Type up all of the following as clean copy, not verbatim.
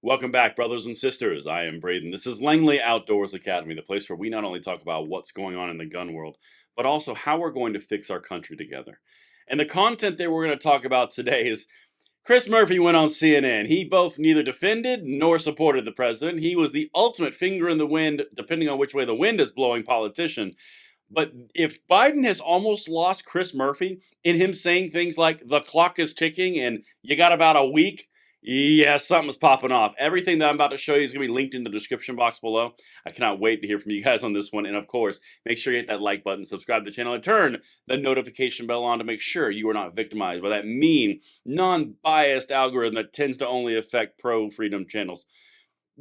Welcome back, brothers and sisters. I am Braden. This is Langley Outdoors Academy, the place where we not only talk about what's going on in the gun world, but also how we're going to fix our country together. And the content that we're going to talk about today is Chris Murphy went on CNN. He both neither defended nor supported the president. He was the ultimate finger in the wind, depending on which way the wind is blowing, politician. But if Biden has almost lost Chris Murphy in him saying things like the clock is ticking and you got about a week, yeah, something's popping off. Everything that I'm about to show you is going to be linked in the description box below. I cannot wait to hear from you guys on this one. And of course, make sure you hit that like button, subscribe to the channel, and turn the notification bell on to make sure you are not victimized by that mean, non-biased algorithm that tends to only affect pro-freedom channels.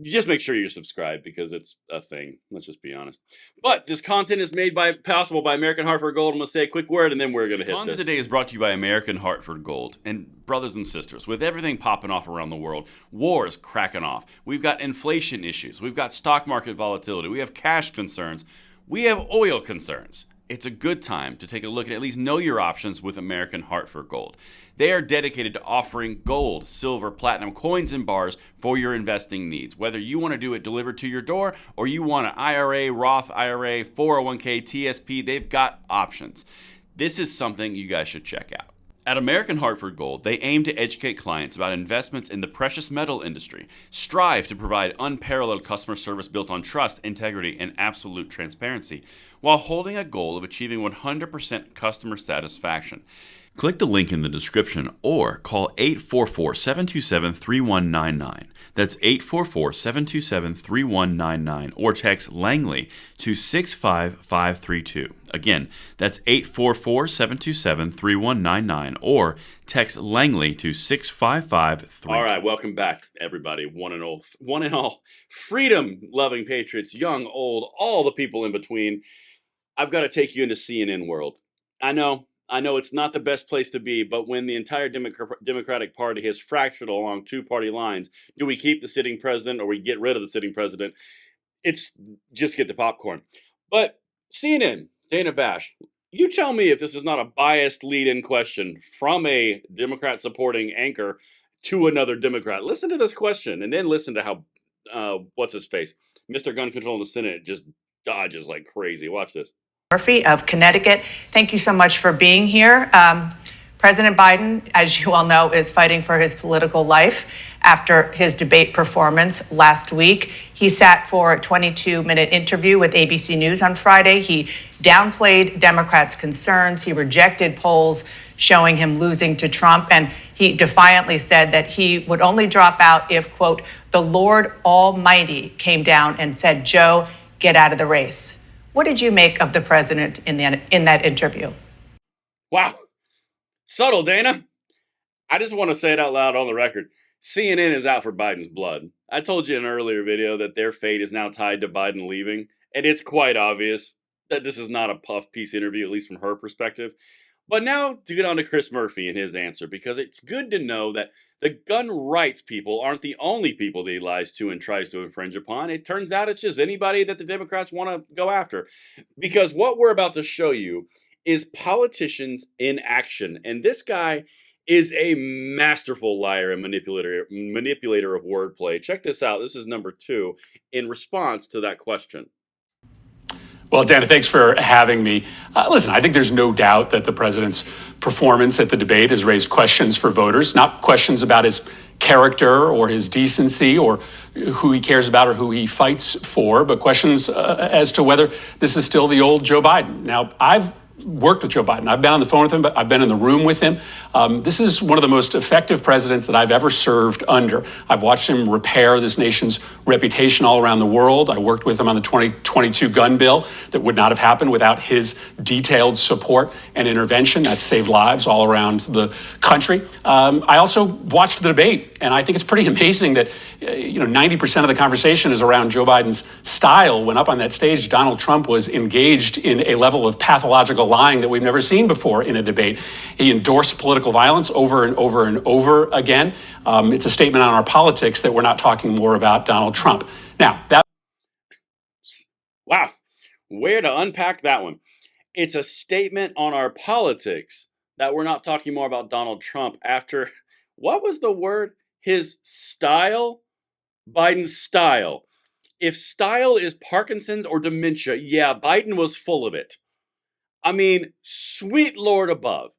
Just make sure you're subscribed because it's a thing. Let's just be honest. But this content is made possible by American Hartford Gold. I'm going to say a quick word and then we're going to hit this. Content today is brought to you by American Hartford Gold. And brothers and sisters, with everything popping off around the world, wars cracking off, we've got inflation issues, we've got stock market volatility, we have cash concerns, we have oil concerns. It's a good time to take a look at least know your options with American Hartford Gold. They are dedicated to offering gold, silver, platinum, coins, and bars for your investing needs. Whether you want to do it delivered to your door or you want an IRA, Roth IRA, 401k, TSP, they've got options. This is something you guys should check out. At American Hartford Gold, they aim to educate clients about investments in the precious metal industry, strive to provide unparalleled customer service built on trust, integrity, and absolute transparency, while holding a goal of achieving 100% customer satisfaction. Click the link in the description or call 844-727-3199. That's 844-727-3199 or text Langley to 65532. Again, that's 844-727-3199 or text Langley to 65532. All right, welcome back, everybody. One and all, freedom-loving patriots, young, old, all the people in between. I've got to take you into CNN world. I know it's not the best place to be, but when the entire Democratic Party has fractured along two-party lines, do we keep the sitting president or we get rid of the sitting president? It's just get the popcorn. But CNN, Dana Bash, you tell me if this is not a biased lead-in question from a Democrat-supporting anchor to another Democrat. Listen to this question and then listen to how, what's-his-face, Mr. Gun Control in the Senate just dodges like crazy. Watch this. Murphy of Connecticut. Thank you so much for being here. President Biden, as you all know, is fighting for his political life after his debate performance last week. He sat for a 22-minute interview with ABC News on Friday. He downplayed Democrats' concerns. He rejected polls showing him losing to Trump. And he defiantly said that he would only drop out if, quote, the Lord Almighty came down and said, Joe, get out of the race. What did you make of the president in that interview? Wow. Subtle, Dana. I just want to say it out loud on the record. CNN is out for Biden's blood. I told you in an earlier video that their fate is now tied to Biden leaving, and it's quite obvious that this is not a puff piece interview, at least from her perspective. But now to get on to Chris Murphy and his answer, because it's good to know that the gun rights people aren't the only people that he lies to and tries to infringe upon. It turns out it's just anybody that the Democrats want to go after. Because what we're about to show you is politicians in action. And this guy is a masterful liar and manipulator of wordplay. Check this out. This is number 2 in response to that question. Well, Dana, thanks for having me. Listen, I think there's no doubt that the president's performance at the debate has raised questions for voters, not questions about his character or his decency or who he cares about or who he fights for, but questions as to whether this is still the old Joe Biden. Now, I've worked with Joe Biden. I've been on the phone with him, but I've been in the room with him. This is one of the most effective presidents that I've ever served under. I've watched him repair this nation's reputation all around the world. I worked with him on the 2022 gun bill that would not have happened without his detailed support and intervention. That saved lives all around the country. I also watched the debate, and I think it's pretty amazing that 90% of the conversation is around Joe Biden's style. When up on that stage, Donald Trump was engaged in a level of pathological lying that we've never seen before in a debate. He endorsed political violence over and over and over again. It's a statement on our politics that we're not talking more about Donald Trump. Now, that... Wow, where to unpack that one. It's a statement on our politics that we're not talking more about Donald Trump after, what was the word? His style Biden's style. If style is Parkinson's or dementia, yeah, Biden was full of it. I mean, sweet Lord above.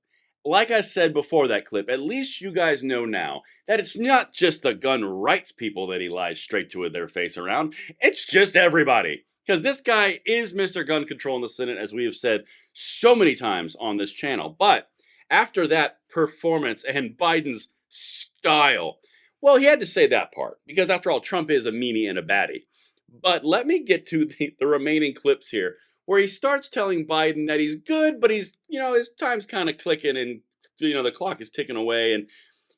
Like I said before that clip, at least you guys know now that it's not just the gun rights people that he lies straight to their face around. It's just everybody. Because this guy is Mr. Gun Control in the Senate, as we have said so many times on this channel. But after that performance and Biden's style, well, he had to say that part. Because after all, Trump is a meanie and a baddie. But let me get to the remaining clips here, where he starts telling Biden that he's good, but he's, his time's kind of clicking and, the clock is ticking away. And,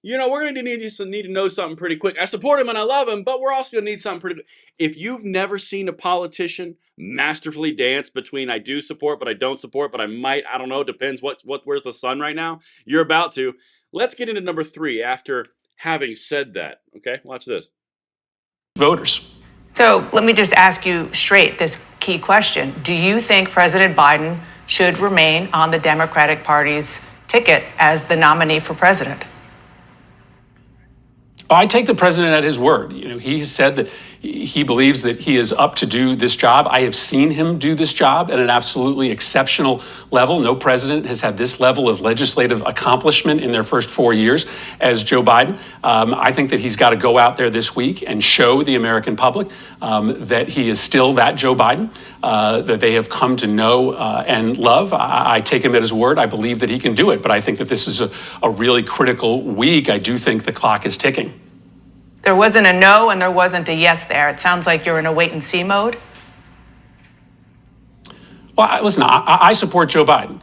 we're going to need to know something pretty quick. I support him and I love him, but we're also going to need something pretty. If you've never seen a politician masterfully dance between I do support, but I don't support, but I might, I don't know, depends where's the sun right now, you're about to. Let's get into number 3 after having said that. Okay, watch this. Voters. So let me just ask you straight this key question. Do you think President Biden should remain on the Democratic Party's ticket as the nominee for president? I take the president at his word. He has said that he believes that he is up to do this job. I have seen him do this job at an absolutely exceptional level. No president has had this level of legislative accomplishment in their first 4 years as Joe Biden. I think that he's got to go out there this week and show the American public that he is still that Joe Biden, that they have come to know and love. I take him at his word. I believe that he can do it. But I think that this is a really critical week. I do think the clock is ticking. There wasn't a no and there wasn't a yes there. It sounds like you're in a wait and see mode. Well, listen, I support Joe Biden,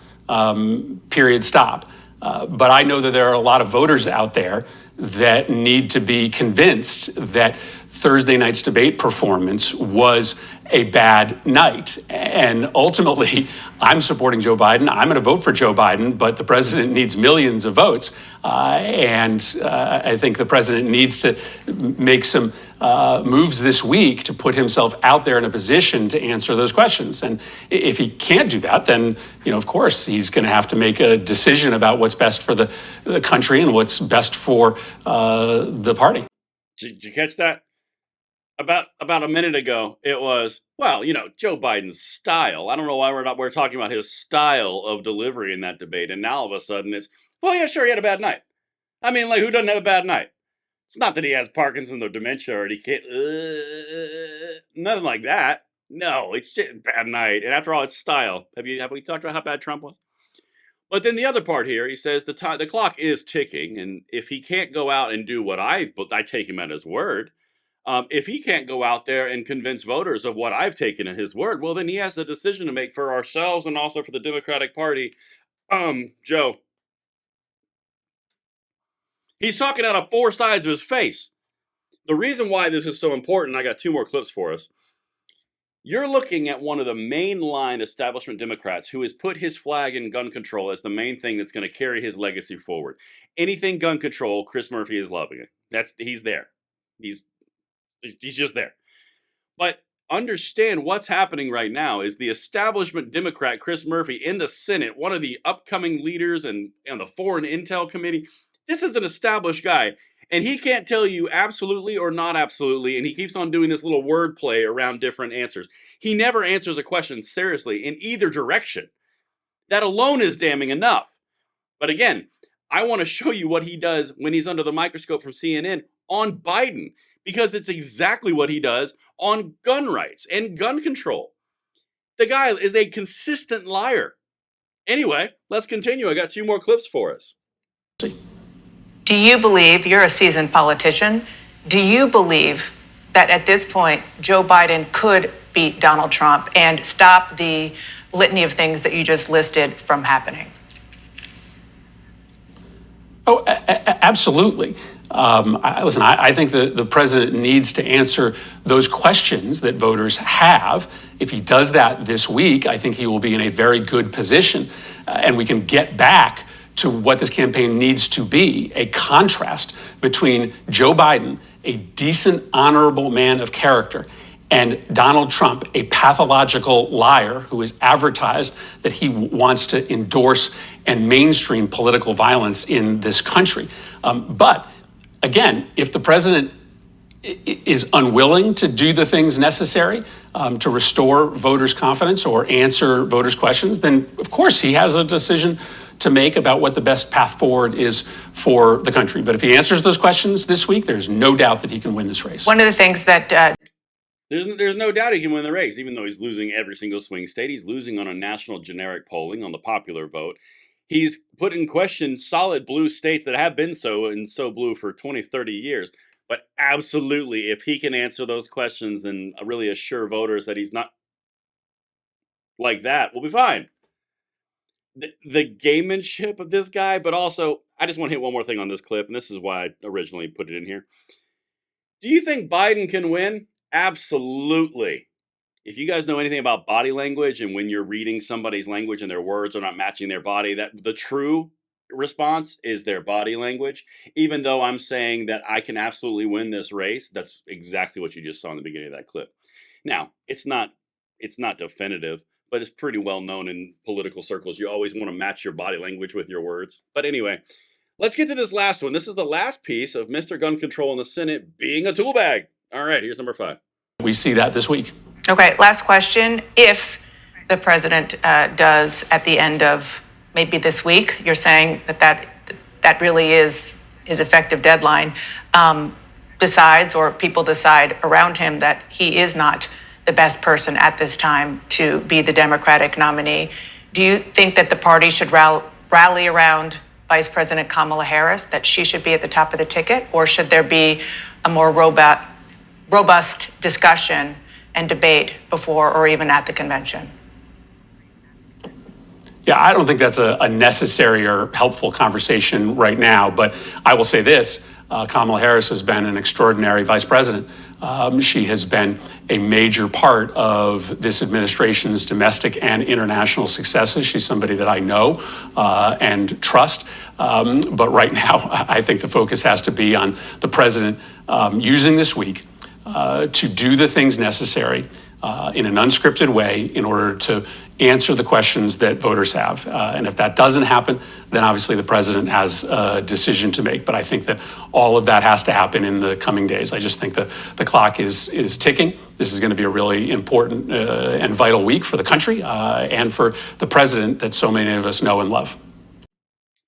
period, stop. But I know that there are a lot of voters out there that need to be convinced that Thursday night's debate performance was a bad night. And ultimately, I'm supporting Joe Biden. I'm going to vote for Joe Biden, but the president needs millions of votes. I think the president needs to make some moves this week to put himself out there in a position to answer those questions. And if he can't do that, then, of course, he's going to have to make a decision about what's best for the country and what's best for the party. Did you catch that? About a minute ago, it was, well, Joe Biden's style. I don't know why we're talking about his style of delivery in that debate. And now all of a sudden it's, well, yeah, sure, he had a bad night. I mean, like, who doesn't have a bad night? It's not that he has Parkinson's or dementia or he can't, nothing like that. No, it's just a bad night. And after all, it's style. Have we talked about how bad Trump was? But then the other part here, he says the clock is ticking. And if he can't go out and do what I take him at his word, if he can't go out there and convince voters of what I've taken at his word, well, then he has a decision to make for ourselves and also for the Democratic Party. Joe. He's talking out of 4 sides of his face. The reason why this is so important, I got 2 more clips for us. You're looking at one of the mainline establishment Democrats who has put his flag in gun control as the main thing that's going to carry his legacy forward. Anything gun control, Chris Murphy is loving it. He's there. He's just there. But understand what's happening right now is the establishment Democrat, Chris Murphy, in the Senate, one of the upcoming leaders and the Foreign Intel Committee. This is an established guy, and he can't tell you absolutely or not absolutely, and he keeps on doing this little wordplay around different answers. He never answers a question seriously in either direction. That alone is damning enough. But again, I want to show you what he does when he's under the microscope from CNN on Biden, because it's exactly what he does on gun rights and gun control. The guy is a consistent liar. Anyway, let's continue. I got 2 more clips for us. Do you believe, you're a seasoned politician, do you believe that at this point Joe Biden could beat Donald Trump and stop the litany of things that you just listed from happening? Oh, absolutely. Listen, I think the president needs to answer those questions that voters have. If he does that this week, I think he will be in a very good position, and we can get back to what this campaign needs to be, a contrast between Joe Biden, a decent, honorable man of character, and Donald Trump, a pathological liar who has advertised that he wants to endorse and mainstream political violence in this country. But again, if the president is unwilling to do the things necessary to restore voters' confidence or answer voters' questions, then of course he has a decision to make about what the best path forward is for the country. But if he answers those questions this week, there's no doubt that he can win this race. One of the things that There's no doubt he can win the race, even though he's losing every single swing state. He's losing on a national generic polling on the popular vote. He's put in question solid blue states that have been so and so blue for 20, 30 years. But absolutely, if he can answer those questions and really assure voters that he's not like that, we'll be fine. The gamemanship of this guy, but also, I just want to hit one more thing on this clip, and this is why I originally put it in here. Do you think Biden can win? Absolutely. If you guys know anything about body language and when you're reading somebody's language and their words are not matching their body, that the true response is their body language. Even though I'm saying that I can absolutely win this race, that's exactly what you just saw in the beginning of that clip. Now, it's not definitive, but it's pretty well known in political circles. You always want to match your body language with your words. But anyway, let's get to this last one. This is the last piece of Mr. Gun Control in the Senate being a tool bag. All right, here's number 5. We see that this week. Okay, last question. If the president does at the end of maybe this week, you're saying that really is his effective deadline, decides or people decide around him that he is not the best person at this time to be the Democratic nominee, do you think that the party should rally around Vice President Kamala Harris, that she should be at the top of the ticket, or should there be a more robust discussion and debate before or even at the convention? Yeah, I don't think that's a necessary or helpful conversation right now, but I will say this. Kamala Harris has been an extraordinary vice president. She has been a major part of this administration's domestic and international successes. She's somebody that I know and trust. But right now, I think the focus has to be on the president using this week to do the things necessary in an unscripted way in order to answer the questions that voters have. And if that doesn't happen, then obviously the president has a decision to make. But I think that all of that has to happen in the coming days. I just think that the clock is ticking. This is going to be a really important and vital week for the country and for the president that so many of us know and love.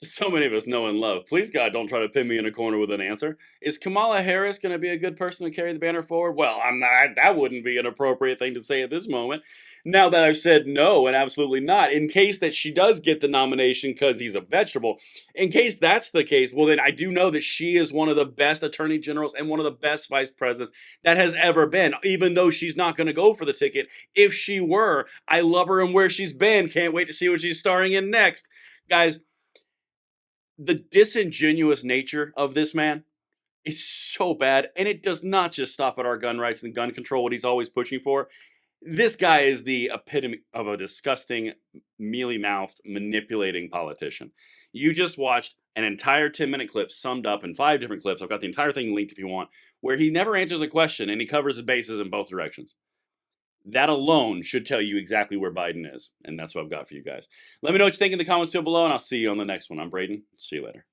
So many of us know and love. Please, God, don't try to pin me in a corner with an answer. Is Kamala Harris going to be a good person to carry the banner forward? Well, I'm not. That wouldn't be an appropriate thing to say at this moment. Now that I've said no and absolutely not, in case that she does get the nomination because he's a vegetable, in case that's the case, well, then I do know that she is one of the best attorney generals and one of the best vice presidents that has ever been, even though she's not going to go for the ticket. If she were, I love her and where she's been. Can't wait to see what she's starring in next. Guys, the disingenuous nature of this man is so bad, and it does not just stop at our gun rights and gun control, what he's always pushing for. This guy is the epitome of a disgusting, mealy-mouthed, manipulating politician. You just watched an entire 10-minute clip summed up in 5 different clips. I've got the entire thing linked if you want, where he never answers a question and he covers his bases in both directions. That alone should tell you exactly where Biden is. And that's what I've got for you guys. Let me know what you think in the comments down below, and I'll see you on the next one. I'm Braden. See you later.